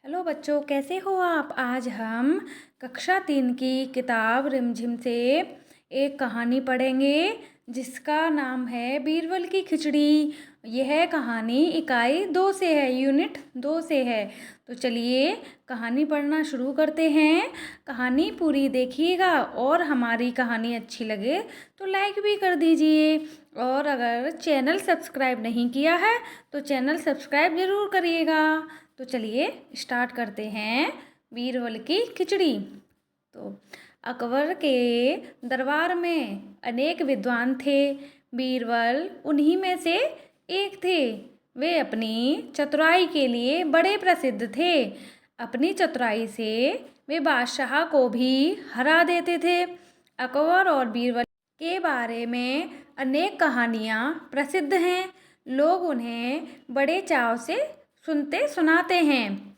Hello बच्चों, कैसे हो आप। आज हम कक्षा 3 की किताब रिमझिम से एक कहानी पढ़ेंगे जिसका नाम है बीरबल की खिचड़ी। यह कहानी इकाई 2 से है, यूनिट 2 से है। तो चलिए कहानी पढ़ना शुरू करते हैं। कहानी पूरी देखिएगा और हमारी कहानी अच्छी लगे तो लाइक भी कर दीजिए। और अगर चैनल सब्सक्राइब नहीं किया है तो चैनल सब्सक्राइब ज़रूर करिएगा। तो चलिए स्टार्ट करते हैं बीरबल की खिचड़ी। तो अकबर के दरबार में अनेक विद्वान थे। बीरबल उन्हीं में से एक थे। वे अपनी चतुराई के लिए बड़े प्रसिद्ध थे। अपनी चतुराई से वे बादशाह को भी हरा देते थे। अकबर और बीरबल के बारे में अनेक कहानियाँ प्रसिद्ध हैं। लोग उन्हें बड़े चाव से सुनते सुनाते हैं।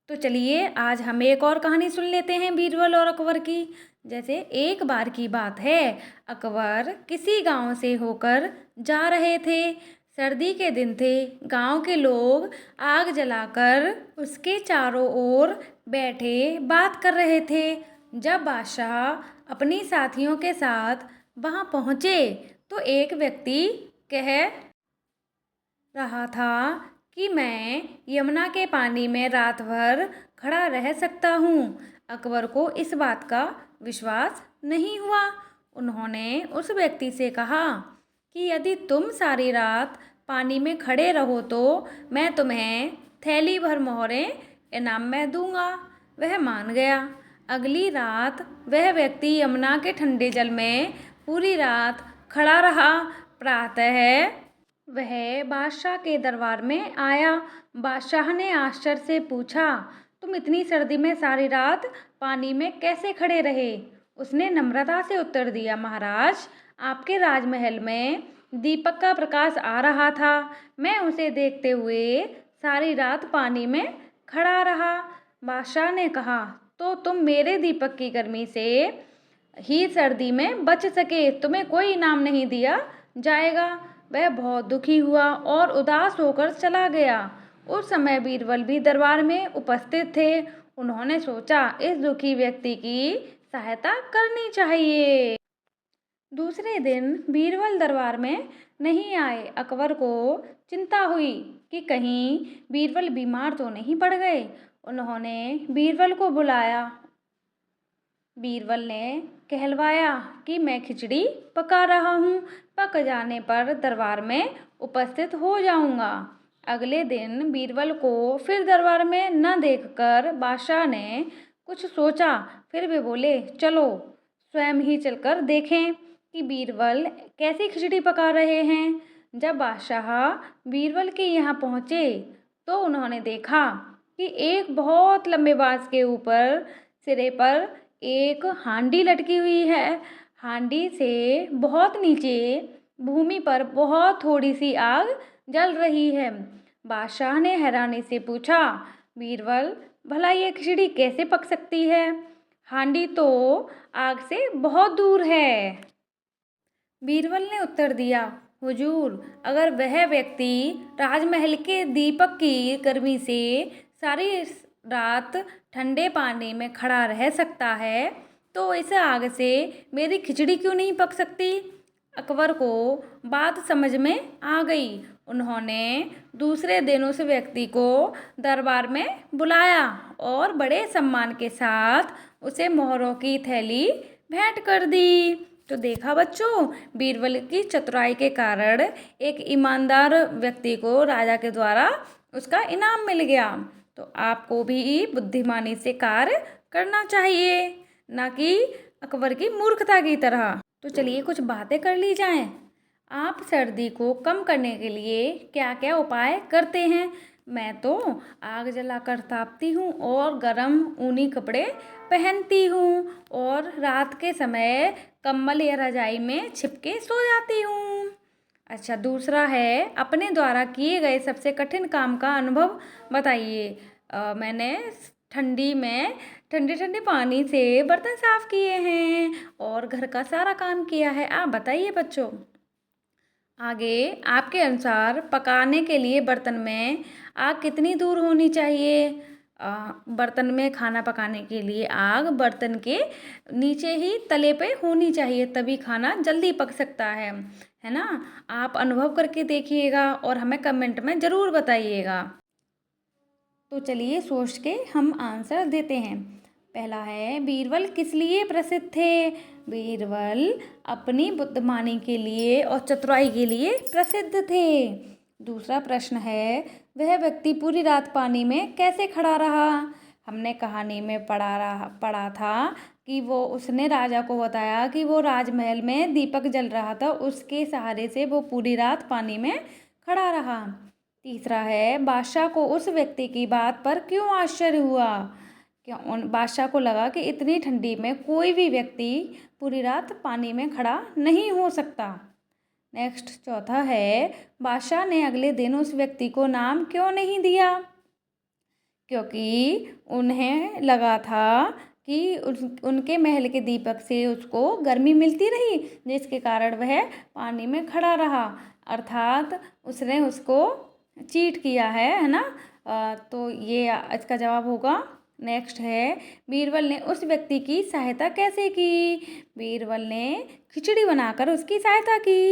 तो चलिए आज हम एक और कहानी सुन लेते हैं बीरबल और अकबर की। जैसे एक बार की बात है, अकबर किसी गांव से होकर जा रहे थे। सर्दी के दिन थे। गांव के लोग आग जलाकर उसके चारों ओर बैठे बात कर रहे थे। जब बादशाह अपनी साथियों के साथ वहां पहुंचे तो एक व्यक्ति कह रहा था कि मैं यमुना के पानी में रात भर खड़ा रह सकता हूँ। अकबर को इस बात का विश्वास नहीं हुआ। उन्होंने उस व्यक्ति से कहा कि यदि तुम सारी रात पानी में खड़े रहो तो मैं तुम्हें थैली भर मोहरें इनाम में दूंगा। वह मान गया। अगली रात वह व्यक्ति यमुना के ठंडे जल में पूरी रात खड़ा रहा। प्रातः वह बादशाह के दरबार में आया। बादशाह ने आश्चर्य से पूछा, तुम इतनी सर्दी में सारी रात पानी में कैसे खड़े रहे। उसने नम्रता से उत्तर दिया, महाराज, आपके राजमहल में दीपक का प्रकाश आ रहा था। मैं उसे देखते हुए सारी रात पानी में खड़ा रहा। बादशाह ने कहा, तो तुम मेरे दीपक की गर्मी से ही सर्दी में बच सके, तुम्हें कोई इनाम नहीं दिया जाएगा। वह बहुत दुखी हुआ और उदास होकर चला गया। उस समय बीरबल भी दरबार में उपस्थित थे। उन्होंने सोचा इस दुखी व्यक्ति की सहायता करनी चाहिए। दूसरे दिन बीरबल दरबार में नहीं आए। अकबर को चिंता हुई कि कहीं बीरबल बीमार तो नहीं पड़ गए। उन्होंने बीरबल को बुलाया। बीरबल ने कहलवाया कि मैं खिचड़ी पका रहा हूँ, पक जाने पर दरबार में उपस्थित हो जाऊँगा। अगले दिन बीरबल को फिर दरबार में न देखकर बादशाह ने कुछ सोचा। फिर वे बोले, चलो स्वयं ही चलकर देखें कि बीरबल कैसी खिचड़ी पका रहे हैं। जब बादशाह बीरबल के यहाँ पहुँचे तो उन्होंने देखा कि एक बहुत लंबे बांस के ऊपर सिरे पर एक हांडी लटकी हुई है। हांडी से बहुत नीचे भूमि पर बहुत थोड़ी सी आग जल रही है। बादशाह ने हैरानी से पूछा, बीरबल, भला ये खिचड़ी कैसे पक सकती है। हांडी तो आग से बहुत दूर है। बीरबल ने उत्तर दिया, हुजूर, अगर वह व्यक्ति राजमहल के दीपक की गर्मी से सारी रात ठंडे पानी में खड़ा रह सकता है तो इस आग से मेरी खिचड़ी क्यों नहीं पक सकती। अकबर को बात समझ में आ गई। उन्होंने दूसरे दिन उस व्यक्ति को दरबार में बुलाया और बड़े सम्मान के साथ उसे मोहरों की थैली भेंट कर दी। तो देखा बच्चों, बीरबल की चतुराई के कारण एक ईमानदार व्यक्ति को राजा के द्वारा उसका इनाम मिल गया। तो आपको भी बुद्धिमानी से कार्य करना चाहिए, ना कि अकबर की मूर्खता की तरह। तो चलिए कुछ बातें कर ली जाएं। आप सर्दी को कम करने के लिए क्या क्या उपाय करते हैं। मैं तो आग जलाकर तापती हूँ और गर्म ऊनी कपड़े पहनती हूँ और रात के समय कंबल या रजाई में छिपके सो जाती हूँ। अच्छा, दूसरा है, अपने द्वारा किए गए सबसे कठिन काम का अनुभव बताइए। मैंने ठंडी में ठंडे ठंडे पानी से बर्तन साफ किए हैं और घर का सारा काम किया है। आप बताइए बच्चों। आगे, आपके अनुसार पकाने के लिए बर्तन में आग कितनी दूर होनी चाहिए। बर्तन में खाना पकाने के लिए आग बर्तन के नीचे ही तले पे होनी चाहिए, तभी खाना जल्दी पक सकता है ना। आप अनुभव करके देखिएगा और हमें कमेंट में ज़रूर बताइएगा। तो चलिए सोच के हम आंसर देते हैं। पहला है, बीरबल किस लिए प्रसिद्ध थे? बीरबल अपनी बुद्धिमानी के लिए और चतुराई के लिए प्रसिद्ध थे। दूसरा प्रश्न है, वह व्यक्ति पूरी रात पानी में कैसे खड़ा रहा? हमने कहानी में पढ़ा था कि उसने राजा को बताया कि वो राजमहल में दीपक जल रहा था, उसके सहारे से वो पूरी रात पानी में खड़ा रहा। तीसरा है, बादशाह को उस व्यक्ति की बात पर क्यों आश्चर्य हुआ? बादशाह को लगा कि इतनी ठंडी में कोई भी व्यक्ति पूरी रात पानी में खड़ा नहीं हो सकता। नेक्स्ट चौथा है, बादशाह ने अगले दिन उस व्यक्ति को नाम क्यों नहीं दिया? क्योंकि उन्हें लगा था कि उनके महल के दीपक से उसको गर्मी मिलती रही, जिसके कारण वह पानी में खड़ा रहा, अर्थात उसने उसको चीट किया है ना। तो ये इसका जवाब होगा। नेक्स्ट है, बीरबल ने उस व्यक्ति की सहायता कैसे की? बीरबल ने खिचड़ी बनाकर उसकी सहायता की।